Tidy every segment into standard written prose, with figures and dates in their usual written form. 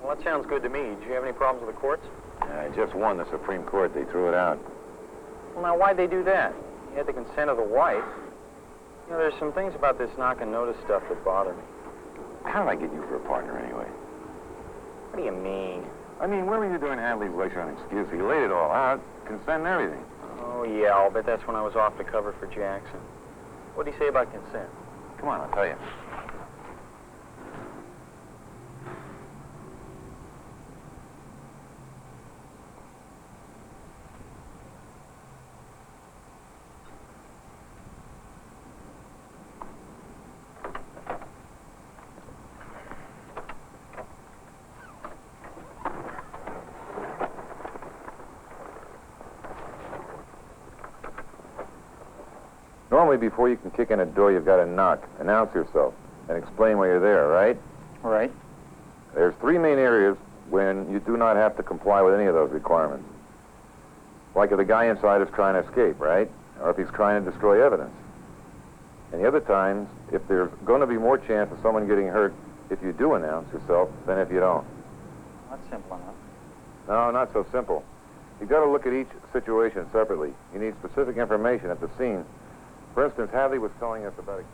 Well, that sounds good to me. Did you have any problems with the courts? I just won the Supreme Court. They threw it out. Well, now, why'd they do that? You had the consent of the wife. You know, there's some things about this knock and notice stuff that bother me. How did I get you for a partner anyway? What do you mean? I mean, where were you doing Hadley's lecture on excuse? He laid it all out, consent and everything. Oh, yeah, I'll bet that's when I was off the cover for Jackson. What'd he say about consent? Come on, I'll tell you. Normally, before you can kick in a door, you've got to knock, announce yourself, and explain why you're there, right? Right. There's three main areas when you do not have to comply with any of those requirements. Like if the guy inside is trying to escape, right? Or if he's trying to destroy evidence. And the other times, if there's going to be more chance of someone getting hurt if you do announce yourself than if you don't. That's simple enough. No, not so simple. You've got to look at each situation separately. You need specific information at the scene. For instance, Hadley was telling us about a case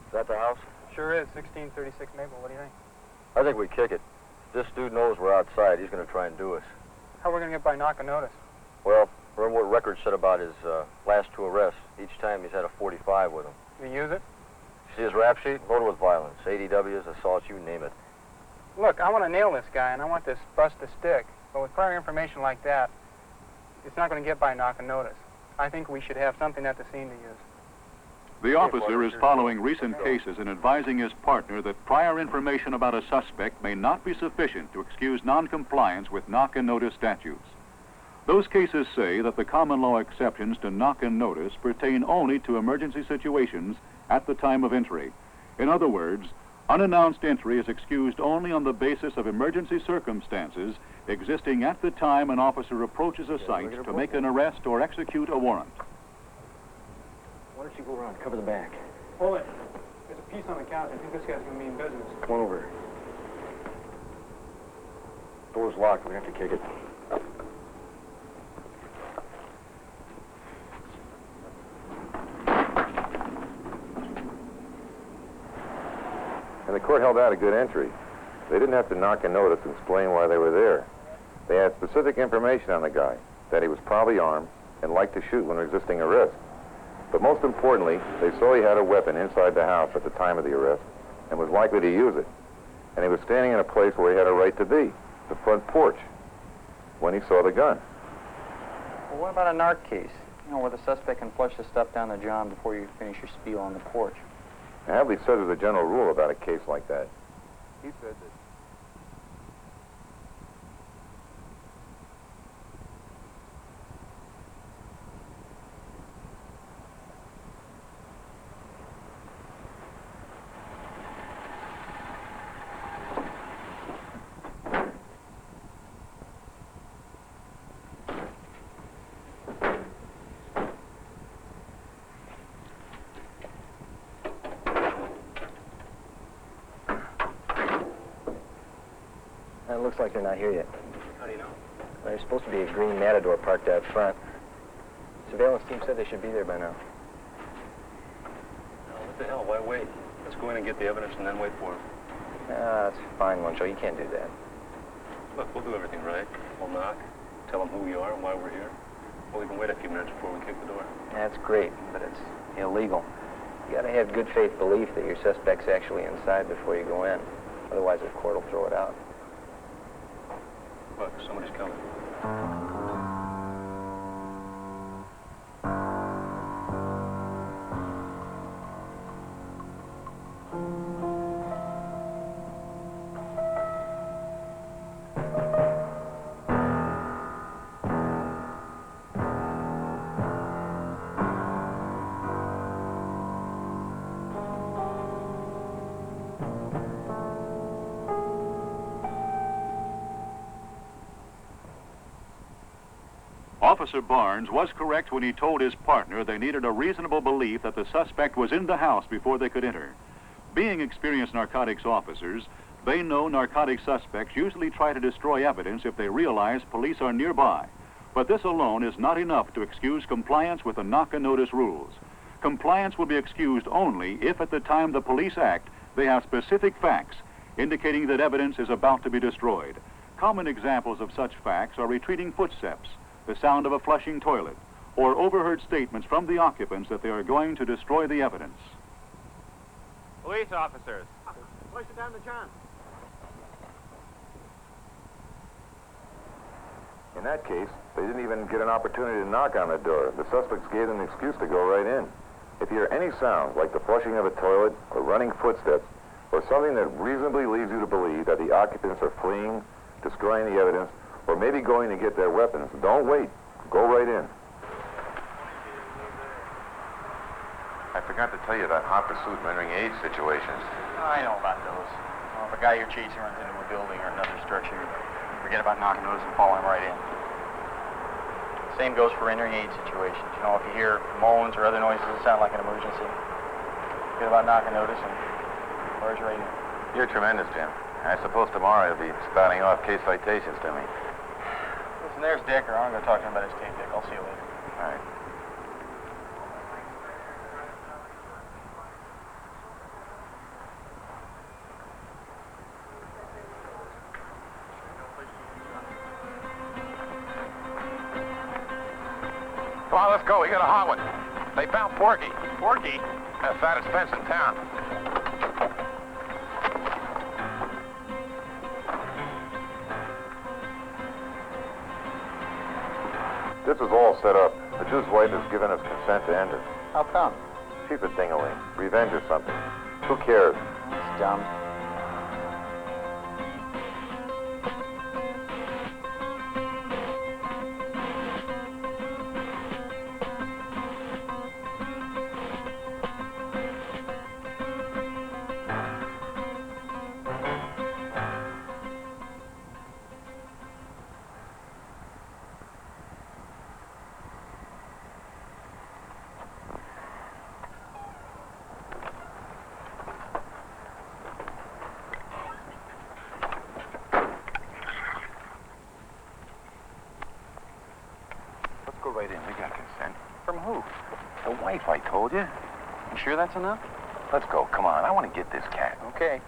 Is that the house? Sure is. 1636 Maple. What do you think? I think we kick it. This dude knows we're outside. He's going to try and do us. How are we going to get by knock and notice? Well, remember what record said about his last two arrests? Each time he's had a 45 with him. Do you use it? See his rap sheet? Loaded with violence. ADWs, assaults, you name it. Look, I want to nail this guy, and I want this bust to stick. But with prior information like that, it's not going to get by knock and notice. I think we should have something at the scene to use. The officer is following recent cases and advising his partner that prior information about a suspect may not be sufficient to excuse noncompliance with knock and notice statutes. Those cases say that the common law exceptions to knock and notice pertain only to emergency situations at the time of entry. In other words, unannounced entry is excused only on the basis of emergency circumstances existing at the time an officer approaches a site to make an arrest or execute a warrant. Why don't you go around, cover the back? Hold it. There's a piece on the couch. I think this guy's going to mean business. Come on over. Door's locked. We have to kick it. And the court held out a good entry. They didn't have to knock and notice and explain why they were there. They had specific information on the guy, that he was probably armed and liked to shoot when resisting arrest. But most importantly, they saw he had a weapon inside the house at the time of the arrest and was likely to use it. And he was standing in a place where he had a right to be, the front porch, when he saw the gun. Well, what about a narc case? You know, where the suspect can flush the stuff down the john before you finish your spiel on the porch. Hadley said there's a general rule about a case like that. He said that... It looks like they're not here yet. How do you know? There's supposed to be a green Matador parked out front. Surveillance team said they should be there by now. What the hell? Why wait? Let's go in and get the evidence and then wait for him. That's fine, Muncho. You can't do that. Look, we'll do everything right. We'll knock, tell them who we are and why we're here. Well, we can wait a few minutes before we kick the door. That's great, but it's illegal. You gotta have good faith belief that your suspect's actually inside before you go in. Otherwise, the court will throw it out. Look, somebody's coming. Officer Barnes was correct when he told his partner they needed a reasonable belief that the suspect was in the house before they could enter. Being experienced narcotics officers, they know narcotic suspects usually try to destroy evidence if they realize police are nearby. But this alone is not enough to excuse compliance with the knock-and-notice rules. Compliance will be excused only if at the time the police act, they have specific facts indicating that evidence is about to be destroyed. Common examples of such facts are retreating footsteps, the sound of a flushing toilet, or overheard statements from the occupants that they are going to destroy the evidence. Police officers. Push it down to John. In that case, they didn't even get an opportunity to knock on the door. The suspects gave them an excuse to go right in. If you hear any sound, like the flushing of a toilet or running footsteps, or something that reasonably leads you to believe that the occupants are fleeing, destroying the evidence, or maybe going to get their weapons, don't wait. Go right in. I forgot to tell you that hot pursuit rendering aid situations. I know about those. Well, if a guy you're chasing runs into a building or another structure, forget about knocking notice and follow him right in. Same goes for entering aid situations. You know, if you hear moans or other noises that sound like an emergency, forget about knocking notice and barge right in. You're tremendous, Jim. I suppose tomorrow you'll be spouting off case citations to me. Listen, there's Dicker. I'm going to go talk to him about his tape, Dick. I'll see you later. All right. Come on, let's go. We got a hot one. They found Porky. Porky? The fattest fence in town. This is all set up. The Jew's wife has given us consent to enter. How come? She's a ding-a-ling. Revenge or something. Who cares? It's dumb. Go right in. We got consent. From who? The wife, I told you. You sure that's enough? Let's go. Come on. I want to get this cat. Okay.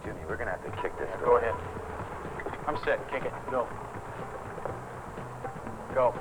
Jimmy, we're going to have to kick this Go door. ahead. I'm set. Kick it. Go. Go.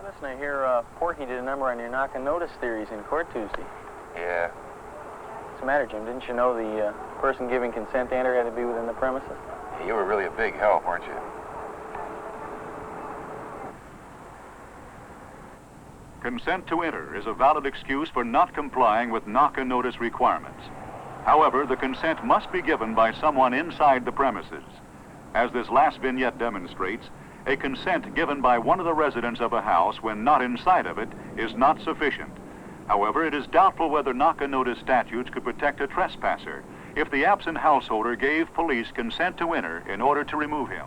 Listen, I hear Porky did a number on your knock and notice theories in court Tuesday. Yeah. What's the matter, Jim? Didn't you know the person giving consent to enter had to be within the premises? You were really a big help, weren't you? Consent to enter is a valid excuse for not complying with knock and notice requirements. However, the consent must be given by someone inside the premises. As this last vignette demonstrates, a consent given by one of the residents of a house when not inside of it is not sufficient. However, it is doubtful whether knock and notice statutes could protect a trespasser if the absent householder gave police consent to enter in order to remove him.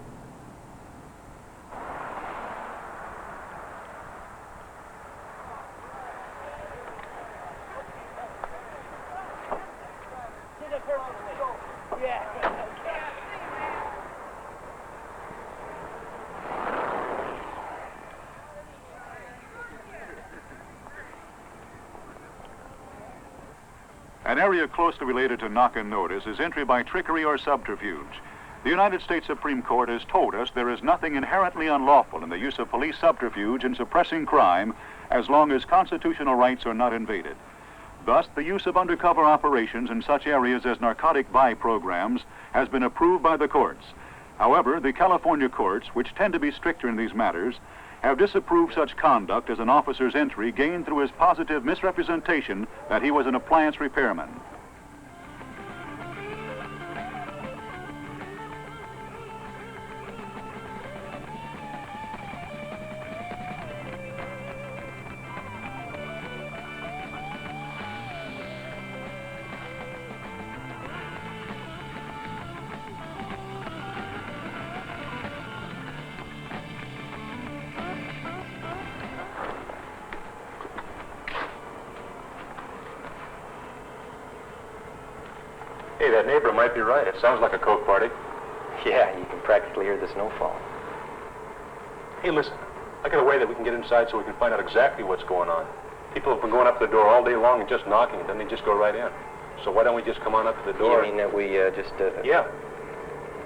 An area closely related to knock and notice is entry by trickery or subterfuge. The United States Supreme Court has told us there is nothing inherently unlawful in the use of police subterfuge in suppressing crime as long as constitutional rights are not invaded. Thus, the use of undercover operations in such areas as narcotic buy programs has been approved by the courts. However, the California courts, which tend to be stricter in these matters, have disapproved such conduct as an officer's entry gained through his positive misrepresentation that he was an appliance repairman. Hey, that neighbor might be right. It sounds like a coke party. Yeah, you can practically hear the snowfall. Hey, listen, I got a way that we can get inside so we can find out exactly what's going on. People have been going up to the door all day long and just knocking, and then they just go right in. So why don't we just come on up to the door? You mean that we just... Yeah.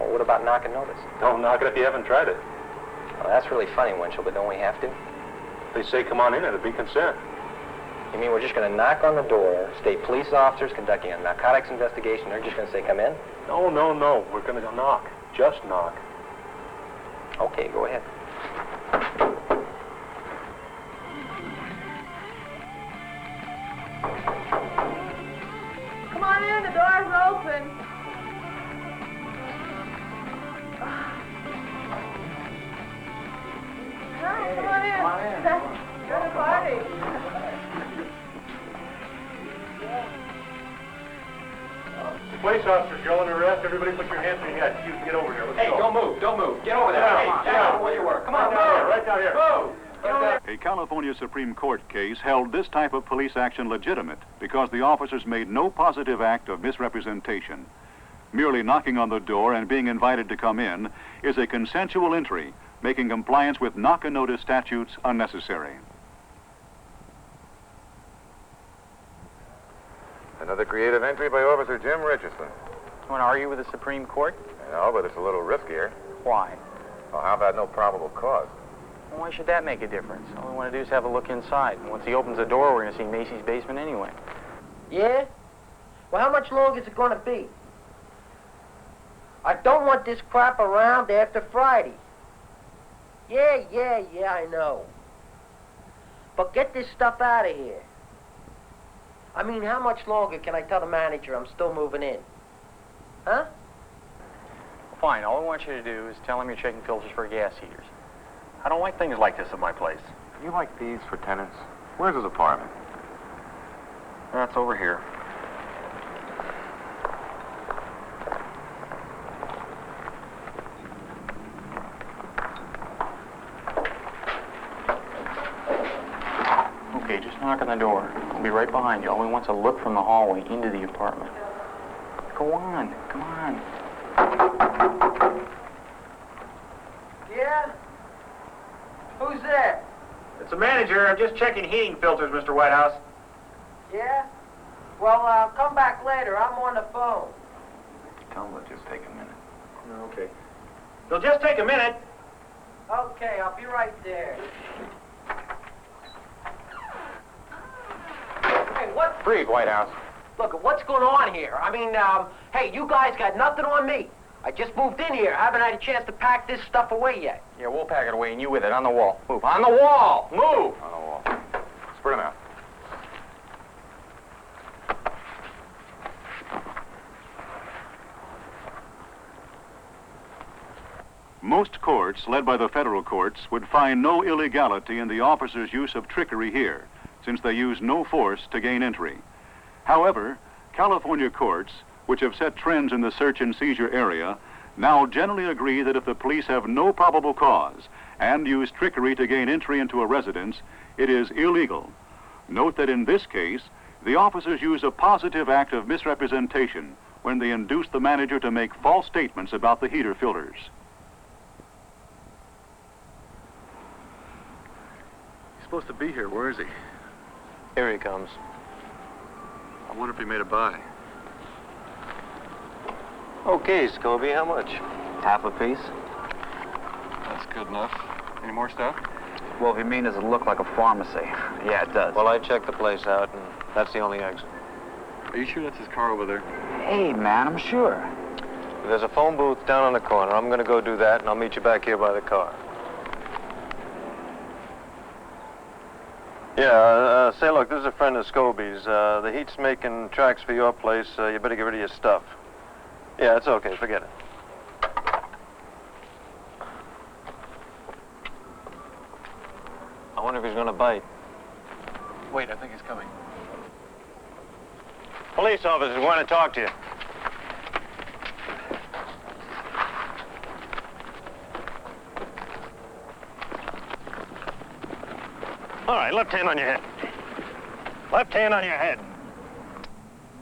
Well, what about knock and notice? Don't knock it if you haven't tried it. Well, that's really funny, Winchell, but don't we have to? They say come on in, it'll be consent. You mean we're just going to knock on the door, state police officers conducting a narcotics investigation, they're just going to say come in? No, no, no. We're going to knock. Just knock. Okay, go ahead. Come on in, the door's open. No, come on in. Come on in. You're the party. Police officers, you're under arrest. Everybody put your hands in your head. You get over here. Let's go. Don't move, don't move. Get over there. Yeah, Come on, yeah. get out of where you were. Come on, move. Right down here. Move. Get over there. A California Supreme Court case held this type of police action legitimate because the officers made no positive act of misrepresentation. Merely knocking on the door and being invited to come in is a consensual entry, making compliance with knock-and-notice statutes unnecessary. Another creative entry by Officer Jim Richardson. You want to argue with the Supreme Court? I know, but it's a little riskier. Why? Well, how about no probable cause? Well, why should that make a difference? All we want to do is have a look inside. And once he opens the door, we're going to see Macy's basement anyway. Yeah? Well, how much longer is it going to be? I don't want this crap around after Friday. Yeah, I know. But get this stuff out of here. I mean, how much longer can I tell the manager I'm still moving in? Huh? Fine. All I want you to do is tell him you're checking filters for gas heaters. I don't like things like this at my place. You like these for tenants? Where's his apartment? That's over here. Okay, just knock on the door. I'll be right behind you. All we want's a look from the hallway into the apartment. Go on, come on. Yeah? Who's there? It's the manager. I'm just checking heating filters, Mr. Whitehouse. Yeah? Well, I'll come back later. I'm on the phone. Tell him to just take a minute. Okay. It'll just take a minute. Okay, I'll be right there. Hey, what? Breathe, Whitehouse. Look, what's going on here? I mean, hey, you guys got nothing on me. I just moved in here. I haven't had a chance to pack this stuff away yet. Yeah, we'll pack it away and you with it. On the wall. Move. On the wall! Move! On the wall. Spread him out. Most courts, led by the federal courts, would find no illegality in the officers' use of trickery here, since they use no force to gain entry. However, California courts, which have set trends in the search and seizure area, now generally agree that if the police have no probable cause and use trickery to gain entry into a residence, it is illegal. Note that in this case, the officers use a positive act of misrepresentation when they induce the manager to make false statements about the heater filters. He's supposed to be here. Where is he? Here he comes. I wonder if he made a buy. Okay, Scobie, how much? half a piece. That's good enough. Any more stuff? Well, if you mean, does it look like a pharmacy? Yeah, it does. Well, I checked the place out, and that's the only exit. Are you sure that's his car over there? Hey, man, I'm sure. There's a phone booth down on the corner. I'm going to go do that, and I'll meet you back here by the car. Yeah, say, look, this is a friend of Scobie's. The heat's making tracks for your place. You better get rid of your stuff. Yeah, it's okay. Forget it. I wonder if he's going to bite. Wait, I think he's coming. Police officers want to talk to you. All right, left hand on your head. Left hand on your head.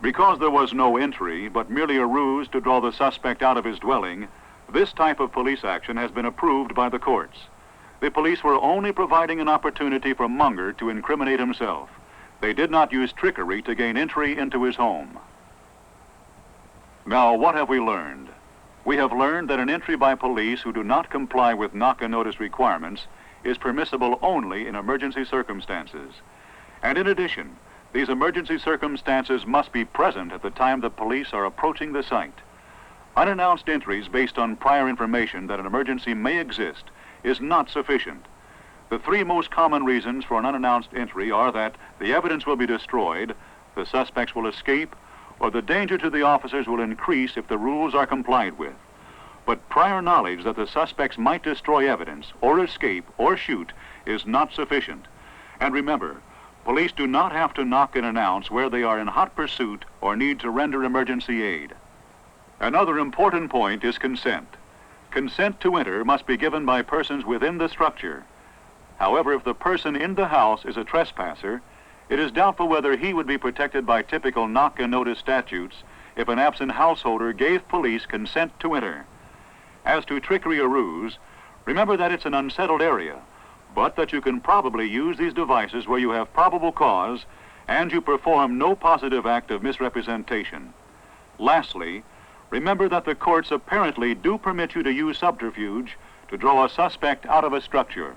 Because there was no entry, but merely a ruse to draw the suspect out of his dwelling, this type of police action has been approved by the courts. The police were only providing an opportunity for Munger to incriminate himself. They did not use trickery to gain entry into his home. Now, what have we learned? We have learned that an entry by police who do not comply with knock-and-notice requirements is permissible only in emergency circumstances. And in addition, these emergency circumstances must be present at the time the police are approaching the site. Unannounced entries based on prior information that an emergency may exist is not sufficient. The three most common reasons for an unannounced entry are that the evidence will be destroyed, the suspects will escape, or the danger to the officers will increase if the rules are complied with. But prior knowledge that the suspects might destroy evidence, or escape, or shoot is not sufficient. And remember, police do not have to knock and announce where they are in hot pursuit or need to render emergency aid. Another important point is consent. Consent to enter must be given by persons within the structure. However, if the person in the house is a trespasser, it is doubtful whether he would be protected by typical knock-and-notice statutes if an absent householder gave police consent to enter. As to trickery or ruse, remember that it's an unsettled area, but that you can probably use these devices where you have probable cause and you perform no positive act of misrepresentation. Lastly, remember that the courts apparently do permit you to use subterfuge to draw a suspect out of a structure.